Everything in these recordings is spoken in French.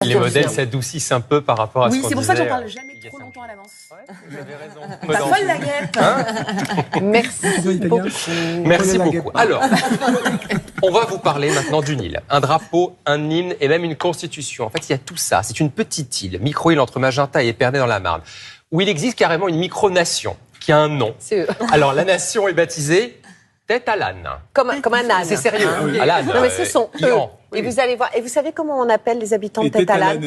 les modèles s'adoucissent un peu par rapport à ce qu'on disait. Oui, c'est pour ça que j'en parle jamais trop longtemps à l'avance. Ouais, vous avez raison. Pas folle la guêpe. Merci beaucoup. Merci beaucoup. Alors, on va vous parler maintenant d'une île. Un drapeau, un hymne et même une constitution. En fait, il y a tout ça. C'est une petite île, micro-île entre Magenta et Épernay dans la Marne, où il existe carrément une micronation qui a un nom. C'est eux. Alors, la nation est baptisée Tête à l'âne. Comme un âne. C'est sérieux. À l'âne. Non, mais ce sont eux. Iran. Et vous allez voir. Et vous savez comment on appelle les habitants de Tête à l'âne?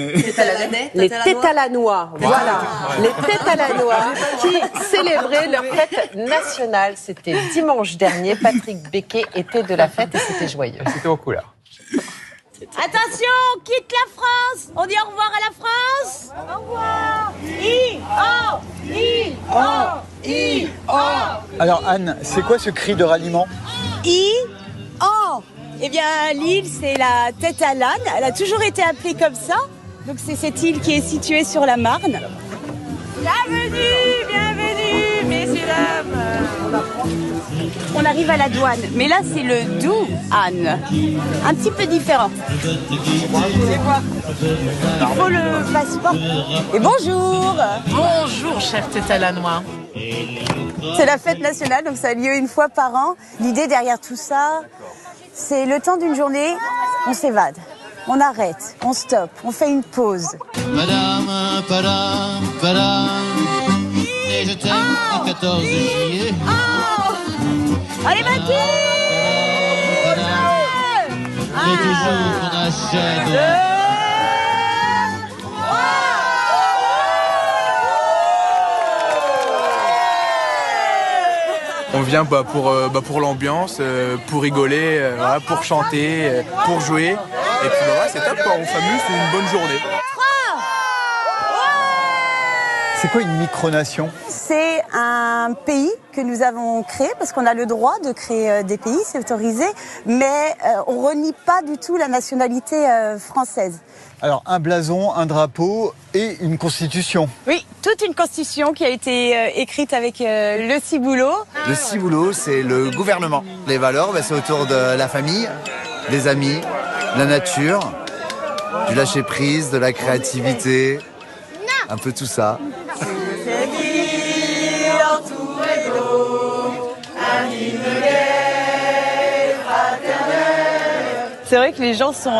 Les Tétalanois. Voilà. Les Tétalanois qui célébraient leur fête nationale. C'était dimanche dernier. Patrick Becquet était de la fête et c'était joyeux. C'était aux couleurs. Attention, on quitte la France. On dit au revoir à la France. Au revoir. Alors Anne, c'est quoi ce cri de ralliement? Eh bien, l'île, c'est la Tête à l'âne. Elle a toujours été appelée comme ça. Donc, c'est cette île qui est située sur la Marne. Bienvenue, messieurs, dames. On arrive à la douane. Mais là, c'est le doux Anne. Un petit peu différent. Il faut le passeport. Et bonjour. Bonjour, cher Tétalanois. C'est la fête nationale, donc ça a lieu une fois par an. L'idée derrière tout ça, c'est le temps d'une journée, on s'évade, on arrête, on stoppe, on fait une pause. Madame, padam, padam, et je t'aime le 14 juillet. Allez, Mathilde! Et toujours on achète. On vient pour l'ambiance, pour rigoler, voilà, pour chanter, pour jouer. Et puis voilà, c'est top, quoi. On s'amuse, c'est une bonne journée. C'est quoi une micronation? C'est un pays que nous avons créé parce qu'on a le droit de créer des pays, c'est autorisé, mais on renie pas du tout la nationalité française. Alors un blason, un drapeau et une constitution. Oui, toute une constitution qui a été écrite avec le ciboulot. Le ciboulot, c'est le gouvernement. Les valeurs, c'est autour de la famille, des amis, la nature, du lâcher-prise, de la créativité, un peu tout ça. C'est vrai que les gens sont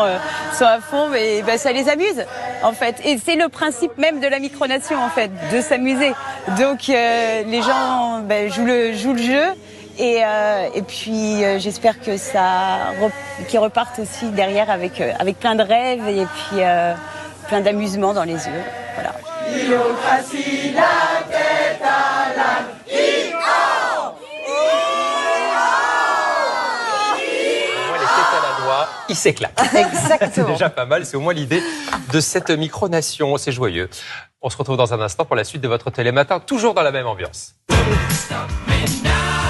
à fond, mais ça les amuse, en fait. Et c'est le principe même de la micronation, en fait, de s'amuser. Donc, les gens jouent le jeu. Et puis, j'espère que qu'ils repartent aussi derrière avec plein de rêves et puis plein d'amusement dans les yeux. Voilà. Démocratie, la tête à l'âne. Il s'éclate. Exactement. C'est déjà pas mal, c'est au moins l'idée de cette micronation, c'est joyeux. On se retrouve dans un instant pour la suite de votre Télématin, toujours dans la même ambiance.